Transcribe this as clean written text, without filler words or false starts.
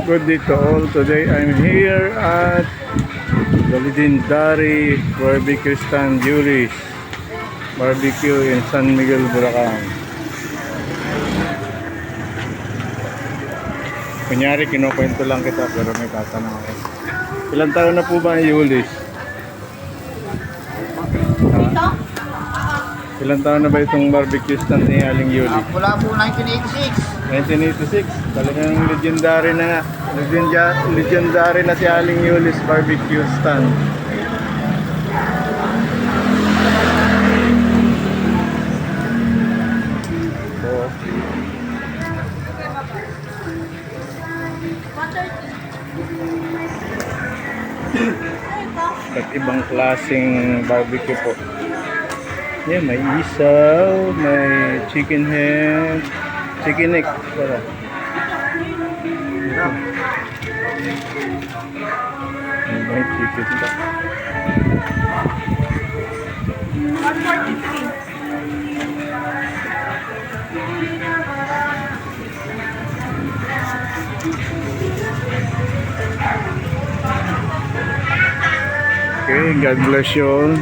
Good day to all. Today I'm here at the legendary barbecue stand Julius Barbecue in San Miguel, Bulacan. Kunyari kinukwento lang kita pero may tatanong ako. Ilang taon na po ba ang Julius? Ilang taon na ba itong barbecue stand ni Aling Yuli? Mula po 1986. 1986. Talagang legendary na nga. Legendary na si Aling Yuli's barbecue stand. So, at ibang klaseng barbecue po. Yeah, may isaw, may chicken head, chicken neck. Wala. May chicken neck. 143. Okay, God bless you all.